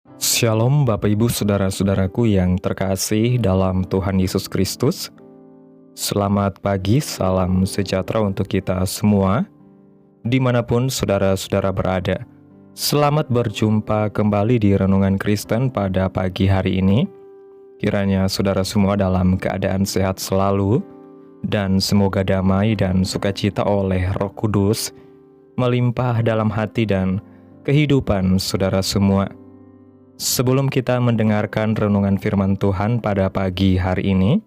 Shalom Bapak Ibu Saudara-saudaraku yang terkasih dalam Tuhan Yesus Kristus. Selamat pagi, salam sejahtera untuk kita semua, dimanapun saudara-saudara berada. Selamat berjumpa kembali di Renungan Kristen pada pagi hari ini. Kiranya saudara semua dalam keadaan sehat selalu, dan semoga damai dan sukacita oleh Roh Kudus melimpah dalam hati dan kehidupan saudara semua. Sebelum kita mendengarkan renungan firman Tuhan pada pagi hari ini,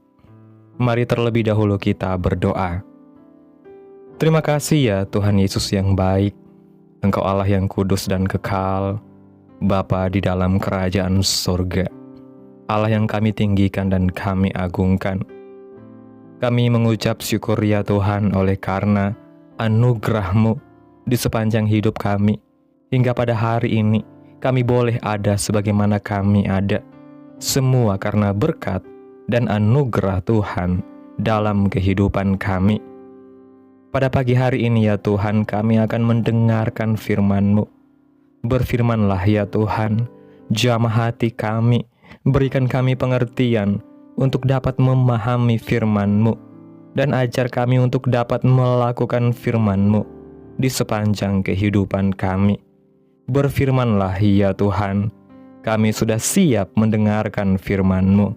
mari terlebih dahulu kita berdoa. Terima kasih ya Tuhan Yesus yang baik, Engkau Allah yang kudus dan kekal, Bapa di dalam kerajaan surga, Allah yang kami tinggikan dan kami agungkan. Kami mengucap syukur ya Tuhan oleh karena anugerah-Mu di sepanjang hidup kami, hingga pada hari ini kami boleh ada sebagaimana kami ada, semua karena berkat dan anugerah Tuhan dalam kehidupan kami. Pada pagi hari ini ya Tuhan, kami akan mendengarkan firman-Mu. Berfirmanlah ya Tuhan, jamah hati kami, berikan kami pengertian untuk dapat memahami firman-Mu, dan ajar kami untuk dapat melakukan firman-Mu di sepanjang kehidupan kami. Berfirmanlah ya Tuhan, kami sudah siap mendengarkan firman-Mu.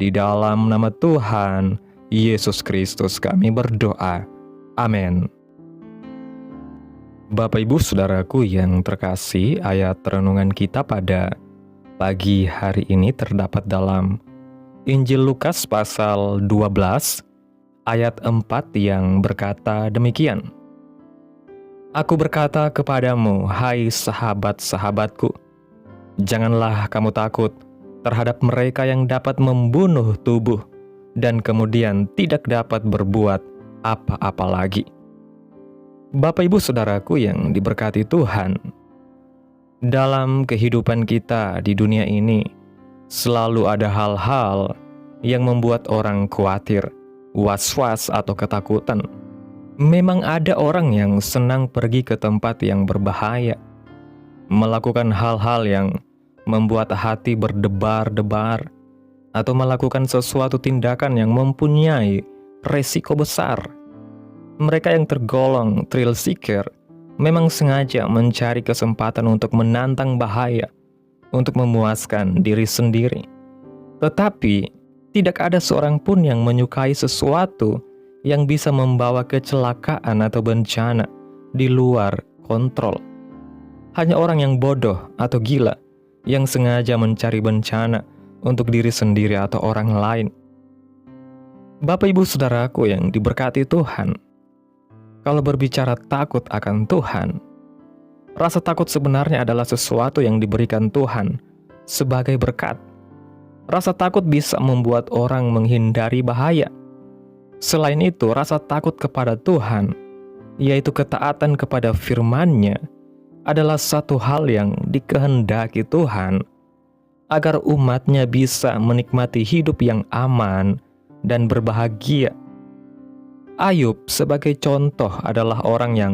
Di dalam nama Tuhan Yesus Kristus kami berdoa. Amin. Bapak Ibu Saudaraku yang terkasih, ayat renungan kita pada pagi hari ini terdapat dalam Injil Lukas pasal 12 ayat 4 yang berkata demikian. Aku berkata kepadamu, hai sahabat-sahabatku, janganlah kamu takut terhadap mereka yang dapat membunuh tubuh dan kemudian tidak dapat berbuat apa-apa lagi. Bapak Ibu Saudaraku yang diberkati Tuhan, dalam kehidupan kita di dunia ini selalu ada hal-hal yang membuat orang khawatir, was-was atau ketakutan. Memang ada orang yang senang pergi ke tempat yang berbahaya, melakukan hal-hal yang membuat hati berdebar-debar, atau melakukan sesuatu tindakan yang mempunyai resiko besar. Mereka yang tergolong thrill seeker memang sengaja mencari kesempatan untuk menantang bahaya, untuk memuaskan diri sendiri. Tetapi, tidak ada seorang pun yang menyukai sesuatu yang bisa membawa kecelakaan atau bencana di luar kontrol. Hanya orang yang bodoh atau gila yang sengaja mencari bencana untuk diri sendiri atau orang lain. Bapak Ibu Saudaraku yang diberkati Tuhan, kalau berbicara takut akan Tuhan, rasa takut sebenarnya adalah sesuatu yang diberikan Tuhan sebagai berkat. Rasa takut bisa membuat orang menghindari bahaya. Selain itu, rasa takut kepada Tuhan, yaitu ketaatan kepada firman-Nya, adalah satu hal yang dikehendaki Tuhan, agar umat-Nya bisa menikmati hidup yang aman dan berbahagia. Ayub sebagai contoh adalah orang yang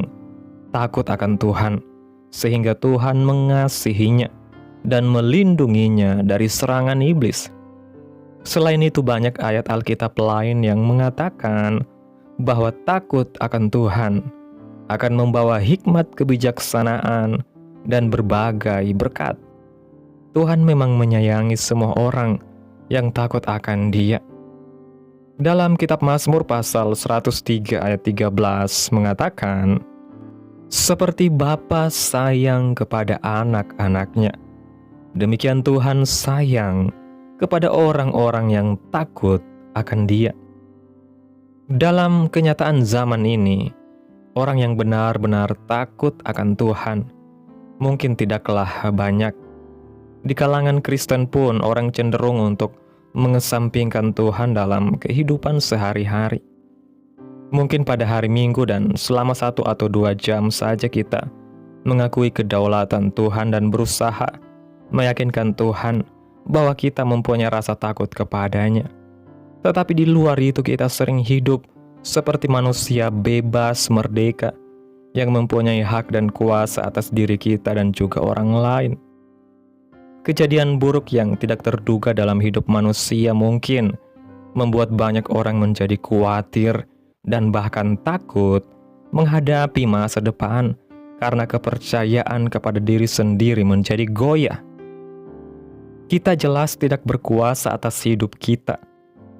takut akan Tuhan, sehingga Tuhan mengasihinya dan melindunginya dari serangan iblis. Selain itu, banyak ayat Alkitab lain yang mengatakan bahwa takut akan Tuhan akan membawa hikmat kebijaksanaan dan berbagai berkat. Tuhan memang menyayangi semua orang yang takut akan Dia. Dalam kitab Mazmur pasal 103 ayat 13 mengatakan, seperti Bapa sayang kepada anak-anaknya, demikian Tuhan sayang kepada orang-orang yang takut akan Dia. Dalam kenyataan zaman ini, orang yang benar-benar takut akan Tuhan mungkin tidaklah banyak. Di kalangan Kristen pun orang cenderung untuk mengesampingkan Tuhan dalam kehidupan sehari-hari. Mungkin pada hari Minggu dan selama 1 atau 2 jam saja kita mengakui kedaulatan Tuhan dan berusaha meyakinkan Tuhan bahwa kita mempunyai rasa takut kepadanya. Tetapi di luar itu kita sering hidup seperti manusia bebas merdeka yang mempunyai hak dan kuasa atas diri kita dan juga orang lain. Kejadian buruk yang tidak terduga dalam hidup manusia mungkin membuat banyak orang menjadi khawatir dan bahkan takut menghadapi masa depan karena kepercayaan kepada diri sendiri menjadi goyah. Kita jelas tidak berkuasa atas hidup kita,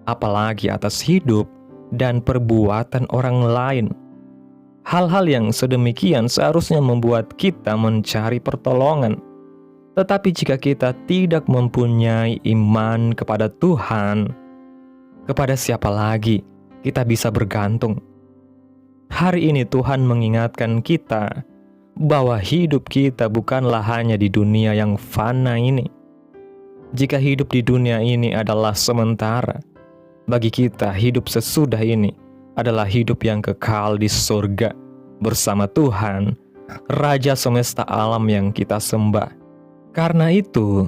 apalagi atas hidup dan perbuatan orang lain. Hal-hal yang sedemikian seharusnya membuat kita mencari pertolongan. Tetapi jika kita tidak mempunyai iman kepada Tuhan, kepada siapa lagi kita bisa bergantung? Hari ini Tuhan mengingatkan kita bahwa hidup kita bukanlah hanya di dunia yang fana ini. Jika hidup di dunia ini adalah sementara, bagi kita hidup sesudah ini adalah hidup yang kekal di surga bersama Tuhan, Raja semesta alam yang kita sembah. Karena itu,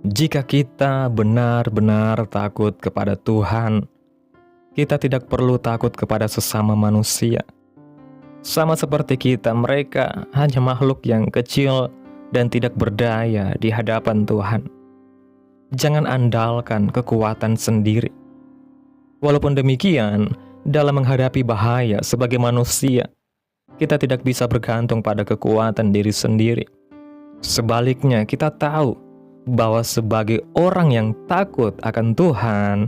jika kita benar-benar takut kepada Tuhan, kita tidak perlu takut kepada sesama manusia. Sama seperti kita, mereka hanya makhluk yang kecil dan tidak berdaya di hadapan Tuhan. Jangan andalkan kekuatan sendiri. Walaupun demikian, dalam menghadapi bahaya sebagai manusia, kita tidak bisa bergantung pada kekuatan diri sendiri. Sebaliknya, kita tahu bahwa sebagai orang yang takut akan Tuhan,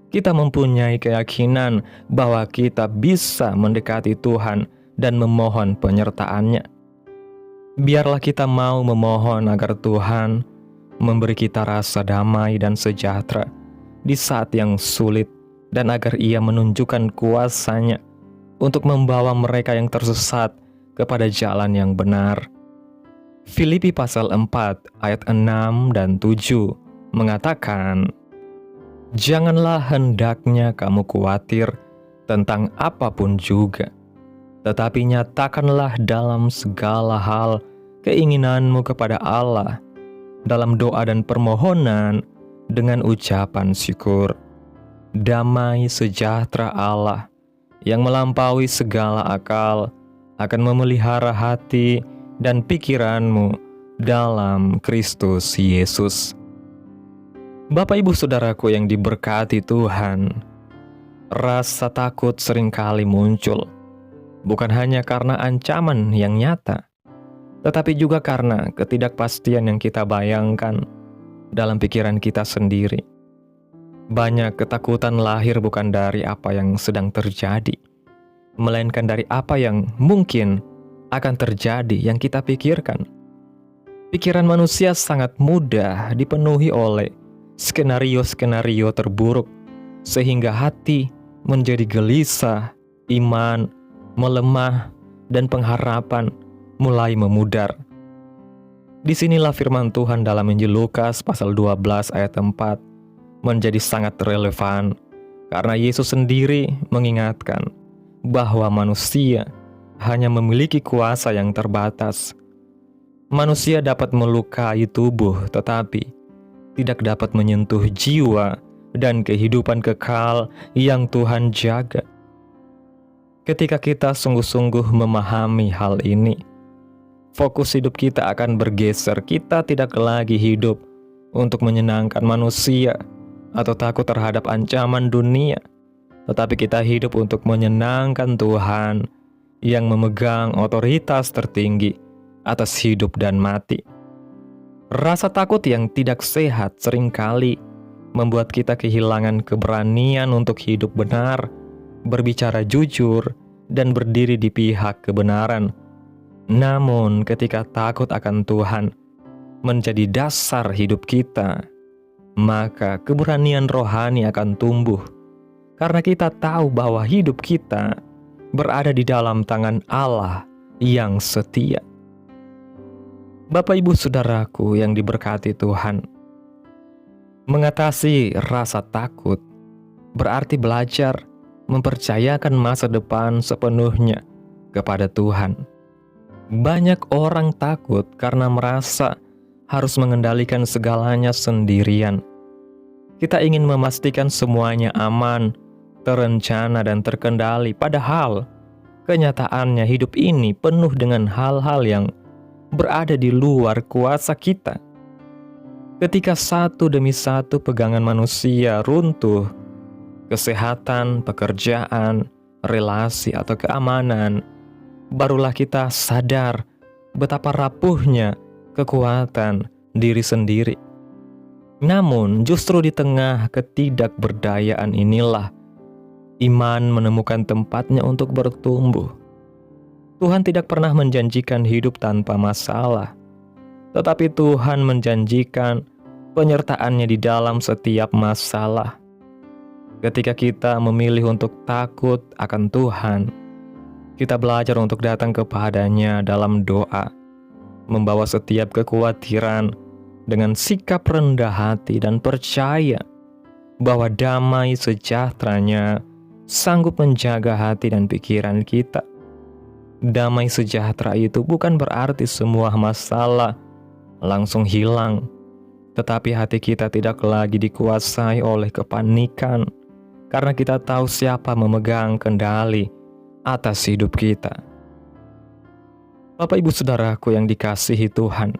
kita mempunyai keyakinan bahwa kita bisa mendekati Tuhan dan memohon penyertaan-Nya. Biarlah kita mau memohon agar Tuhan memberi kita rasa damai dan sejahtera di saat yang sulit, dan agar Ia menunjukkan kuasa-Nya untuk membawa mereka yang tersesat kepada jalan yang benar. Filipi pasal 4 ayat 6 dan 7 mengatakan, "Janganlah hendaknya kamu khawatir tentang apapun juga, tetapi nyatakanlah dalam segala hal keinginanmu kepada Allah dalam doa dan permohonan dengan ucapan syukur. Damai sejahtera Allah yang melampaui segala akal akan memelihara hati dan pikiranmu dalam Kristus Yesus." Bapak Ibu Saudaraku yang diberkati Tuhan, rasa takut seringkali muncul, bukan hanya karena ancaman yang nyata, tetapi juga karena ketidakpastian yang kita bayangkan dalam pikiran kita sendiri. Banyak ketakutan lahir bukan dari apa yang sedang terjadi, melainkan dari apa yang mungkin akan terjadi yang kita pikirkan. Pikiran manusia sangat mudah dipenuhi oleh skenario-skenario terburuk, sehingga hati menjadi gelisah, iman melemah, dan pengharapan mulai memudar. Disinilah firman Tuhan dalam Injil Lukas pasal 12 ayat 4 menjadi sangat relevan, karena Yesus sendiri mengingatkan bahwa manusia hanya memiliki kuasa yang terbatas. Manusia dapat melukai tubuh, tetapi tidak dapat menyentuh jiwa dan kehidupan kekal yang Tuhan jaga. Ketika kita sungguh-sungguh memahami hal ini, fokus hidup kita akan bergeser. Kita tidak lagi hidup untuk menyenangkan manusia atau takut terhadap ancaman dunia, tetapi kita hidup untuk menyenangkan Tuhan yang memegang otoritas tertinggi atas hidup dan mati. Rasa takut yang tidak sehat seringkali membuat kita kehilangan keberanian untuk hidup benar, berbicara jujur, dan berdiri di pihak kebenaran. Namun ketika takut akan Tuhan menjadi dasar hidup kita, maka keberanian rohani akan tumbuh, karena kita tahu bahwa hidup kita berada di dalam tangan Allah yang setia. Bapak Ibu Saudaraku yang diberkati Tuhan, mengatasi rasa takut berarti belajar mempercayakan masa depan sepenuhnya kepada Tuhan. Banyak orang takut karena merasa harus mengendalikan segalanya sendirian. Kita ingin memastikan semuanya aman, terencana, dan terkendali, padahal kenyataannya hidup ini penuh dengan hal-hal yang berada di luar kuasa kita. Ketika satu demi satu pegangan manusia runtuh, kesehatan, pekerjaan, relasi atau keamanan, barulah kita sadar betapa rapuhnya kekuatan diri sendiri. Namun justru di tengah ketidakberdayaan inilah iman menemukan tempatnya untuk bertumbuh. Tuhan tidak pernah menjanjikan hidup tanpa masalah, tetapi Tuhan menjanjikan penyertaan-Nya di dalam setiap masalah. Ketika kita memilih untuk takut akan Tuhan, kita belajar untuk datang kepada-Nya dalam doa, membawa setiap kekhawatiran dengan sikap rendah hati dan percaya bahwa damai sejahtera-Nya sanggup menjaga hati dan pikiran kita. Damai sejahtera itu bukan berarti semua masalah langsung hilang, tetapi hati kita tidak lagi dikuasai oleh kepanikan, karena kita tahu siapa memegang kendali atas hidup kita. Bapak ibu saudaraku yang dikasihi Tuhan,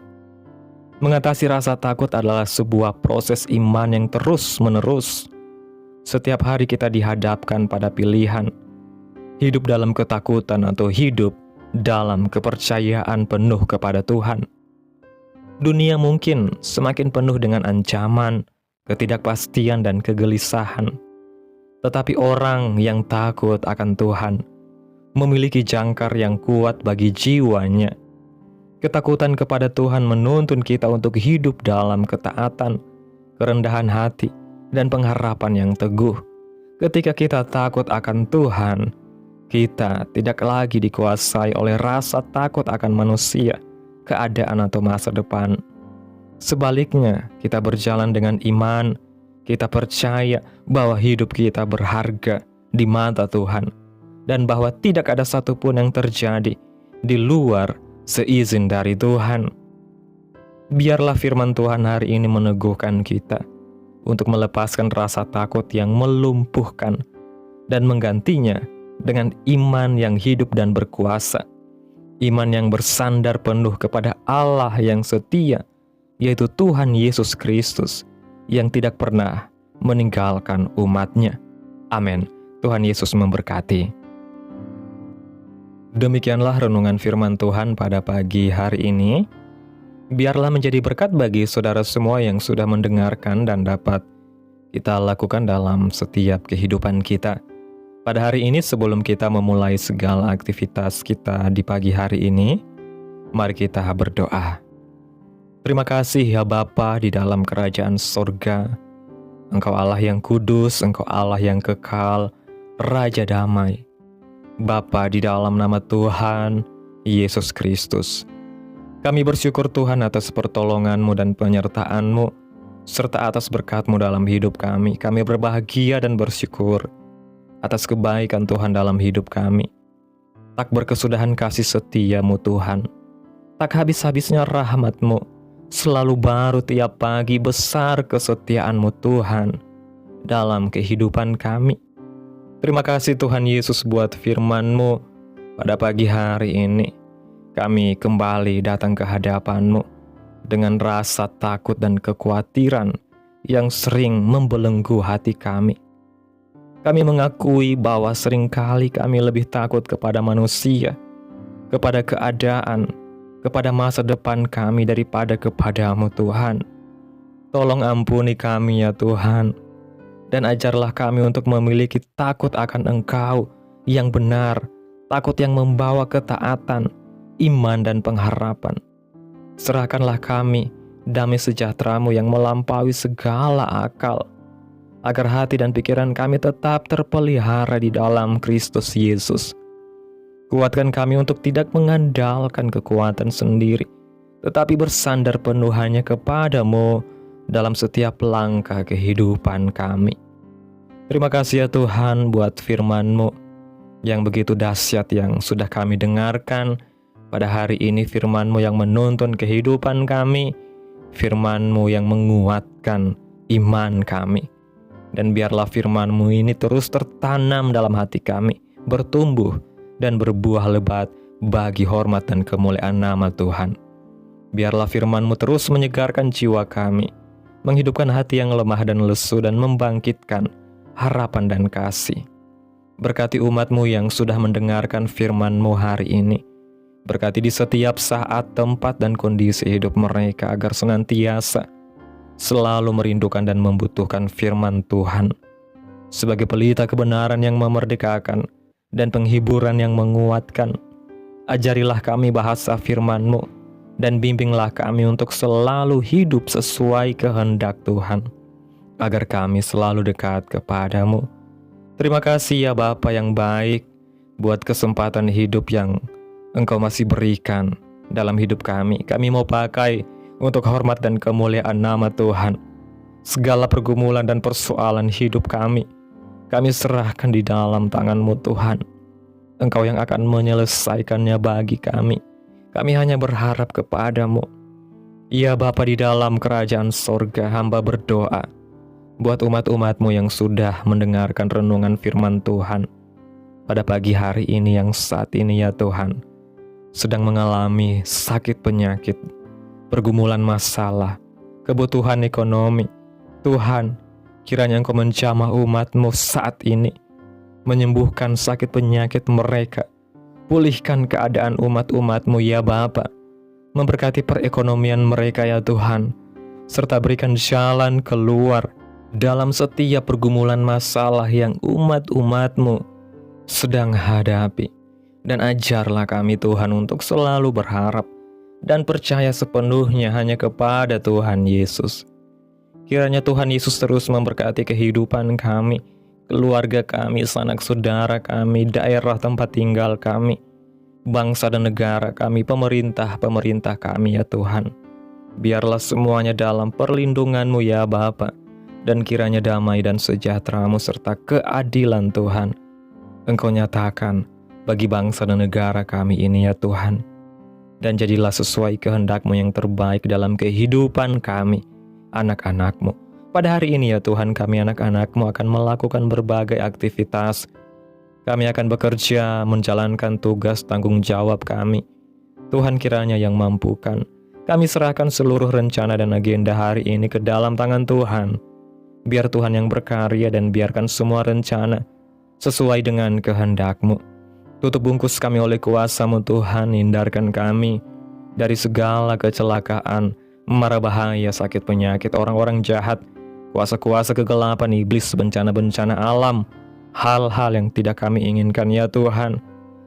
mengatasi rasa takut adalah sebuah proses iman yang terus-menerus. Setiap hari kita dihadapkan pada pilihan, hidup dalam ketakutan atau hidup dalam kepercayaan penuh kepada Tuhan. Dunia mungkin semakin penuh dengan ancaman, ketidakpastian dan kegelisahan. Tetapi orang yang takut akan Tuhan memiliki jangkar yang kuat bagi jiwanya. Ketakutan kepada Tuhan menuntun kita untuk hidup dalam ketaatan, kerendahan hati, dan pengharapan yang teguh. Ketika kita takut akan Tuhan, kita tidak lagi dikuasai oleh rasa takut akan manusia, keadaan atau masa depan. Sebaliknya, kita berjalan dengan iman. Kita percaya bahwa hidup kita berharga di mata Tuhan, dan bahwa tidak ada satupun yang terjadi di luar seizin dari Tuhan. Biarlah firman Tuhan hari ini meneguhkan kita untuk melepaskan rasa takut yang melumpuhkan dan menggantinya dengan iman yang hidup dan berkuasa. Iman yang bersandar penuh kepada Allah yang setia, yaitu Tuhan Yesus Kristus, yang tidak pernah meninggalkan umat-Nya. Amin. Tuhan Yesus memberkati. Demikianlah renungan firman Tuhan pada pagi hari ini. Biarlah menjadi berkat bagi saudara semua yang sudah mendengarkan dan dapat kita lakukan dalam setiap kehidupan kita. Pada hari ini sebelum kita memulai segala aktivitas kita di pagi hari ini, mari kita berdoa. Terima kasih ya Bapa di dalam kerajaan sorga. Engkau Allah yang kudus, Engkau Allah yang kekal, Raja damai. Bapa di dalam nama Tuhan Yesus Kristus, kami bersyukur Tuhan atas pertolongan-Mu dan penyertaan-Mu, serta atas berkat-Mu dalam hidup kami. Kami berbahagia dan bersyukur atas kebaikan Tuhan dalam hidup kami. Tak berkesudahan kasih setia-Mu Tuhan, tak habis-habisnya rahmat-Mu, selalu baru tiap pagi. Besar kesetiaan-Mu Tuhan dalam kehidupan kami. Terima kasih Tuhan Yesus buat firman-Mu pada pagi hari ini. Kami kembali datang ke hadapan-Mu dengan rasa takut dan kekhawatiran yang sering membelenggu hati kami. Kami mengakui bahwa seringkali kami lebih takut kepada manusia, kepada keadaan, kepada masa depan kami daripada kepada-Mu Tuhan. Tolong ampuni kami ya Tuhan, dan ajarlah kami untuk memiliki takut akan Engkau yang benar, takut yang membawa ketaatan, iman dan pengharapan. Serahkanlah kami damai sejahtera-Mu yang melampaui segala akal, agar hati dan pikiran kami tetap terpelihara di dalam Kristus Yesus. Kuatkan kami untuk tidak mengandalkan kekuatan sendiri, tetapi bersandar penuh hanya kepada-Mu dalam setiap langkah kehidupan kami. Terima kasih ya Tuhan buat firman-Mu yang begitu dahsyat yang sudah kami dengarkan pada hari ini. Firman-Mu yang menuntun kehidupan kami, firman-Mu yang menguatkan iman kami. Dan biarlah firman-Mu ini terus tertanam dalam hati kami, bertumbuh dan berbuah lebat bagi hormat dan kemuliaan nama Tuhan. Biarlah firman-Mu terus menyegarkan jiwa kami, menghidupkan hati yang lemah dan lesu dan membangkitkan harapan dan kasih. Berkati umat-Mu yang sudah mendengarkan firman-Mu hari ini. Berkati di setiap saat, tempat, dan kondisi hidup mereka agar senantiasa selalu merindukan dan membutuhkan firman Tuhan. Sebagai pelita kebenaran yang memerdekakan dan penghiburan yang menguatkan, ajarilah kami bahasa firman-Mu dan bimbinglah kami untuk selalu hidup sesuai kehendak Tuhan, agar kami selalu dekat kepadamu. Terima kasih ya Bapa yang baik buat kesempatan hidup yang Engkau masih berikan dalam hidup kami. Kami mau pakai untuk hormat dan kemuliaan nama Tuhan. Segala pergumulan dan persoalan hidup kami serahkan di dalam tangan-Mu Tuhan. Engkau yang akan menyelesaikannya bagi kami. Kami hanya berharap kepadamu. Ya Bapa di dalam kerajaan sorga, hamba berdoa buat umat-umat-Mu yang sudah mendengarkan renungan firman Tuhan pada pagi hari ini, yang saat ini ya Tuhan sedang mengalami sakit penyakit, pergumulan masalah, kebutuhan ekonomi. Tuhan, kiranya Engkau menjamah umat-Mu saat ini, menyembuhkan sakit penyakit mereka, pulihkan keadaan umat-umat-Mu ya Bapa, memberkati perekonomian mereka ya Tuhan, serta berikan jalan keluar dalam setiap pergumulan masalah yang umat-umat-Mu sedang hadapi. Dan ajarlah kami Tuhan untuk selalu berharap dan percaya sepenuhnya hanya kepada Tuhan Yesus. Kiranya Tuhan Yesus terus memberkati kehidupan kami, keluarga kami, sanak saudara kami, daerah tempat tinggal kami, bangsa dan negara kami, pemerintah kami ya Tuhan. Biarlah semuanya dalam perlindungan-Mu ya Bapa, dan kiranya damai dan sejahtera-Mu serta keadilan Tuhan Engkau nyatakan bagi bangsa dan negara kami ini ya Tuhan. Dan jadilah sesuai kehendak-Mu yang terbaik dalam kehidupan kami, anak-anak-Mu. Pada hari ini ya Tuhan, kami anak-anak-Mu akan melakukan berbagai aktivitas. Kami akan bekerja, menjalankan tugas tanggung jawab kami. Tuhan kiranya yang mampukan. Kami serahkan seluruh rencana dan agenda hari ini ke dalam tangan Tuhan. Biar Tuhan yang berkarya dan biarkan semua rencana sesuai dengan kehendak-Mu. Tutup bungkus kami oleh kuasa-Mu Tuhan, hindarkan kami dari segala kecelakaan, mara bahaya, sakit penyakit, orang-orang jahat, kuasa-kuasa kegelapan, iblis, bencana-bencana alam, hal-hal yang tidak kami inginkan ya Tuhan.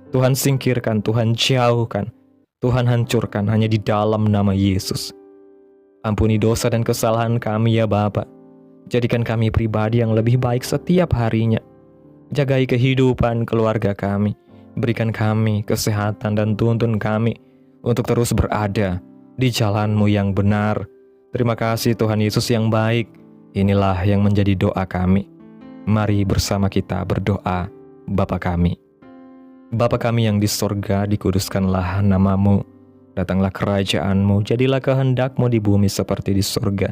Tuhan singkirkan, Tuhan jauhkan, Tuhan hancurkan hanya di dalam nama Yesus. Ampuni dosa dan kesalahan kami ya Bapa. Jadikan kami pribadi yang lebih baik setiap harinya. Jagai kehidupan keluarga kami. Berikan kami kesehatan dan tuntun kami untuk terus berada di jalan-Mu yang benar. Terima kasih Tuhan Yesus yang baik. Inilah yang menjadi doa kami. Mari bersama kita berdoa. Bapa kami. Bapa kami yang di sorga, dikuduskanlah nama-Mu. Datanglah kerajaan-Mu, jadilah kehendak-Mu di bumi seperti di sorga.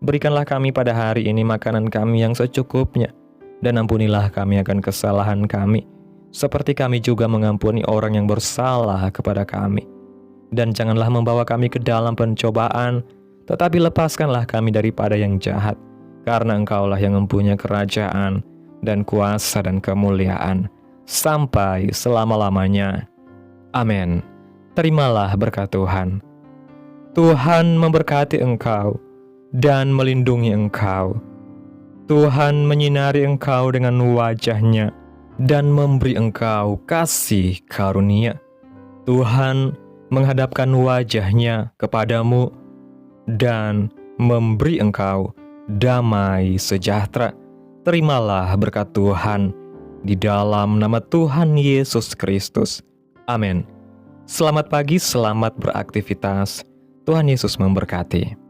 Berikanlah kami pada hari ini makanan kami yang secukupnya, dan ampunilah kami akan kesalahan kami, seperti kami juga mengampuni orang yang bersalah kepada kami. Dan janganlah membawa kami ke dalam pencobaan, tetapi lepaskanlah kami daripada yang jahat, karena Engkaulah yang mempunyai kerajaan, dan kuasa dan kemuliaan, sampai selama-lamanya. Amin. Terimalah berkat Tuhan. Tuhan memberkati engkau dan melindungi engkau. Tuhan menyinari engkau dengan wajah-Nya dan memberi engkau kasih karunia. Tuhan menghadapkan wajah-Nya kepadamu dan memberi engkau damai sejahtera. Terimalah berkat Tuhan di dalam nama Tuhan Yesus Kristus. Amin. Selamat pagi, selamat beraktivitas. Tuhan Yesus memberkati.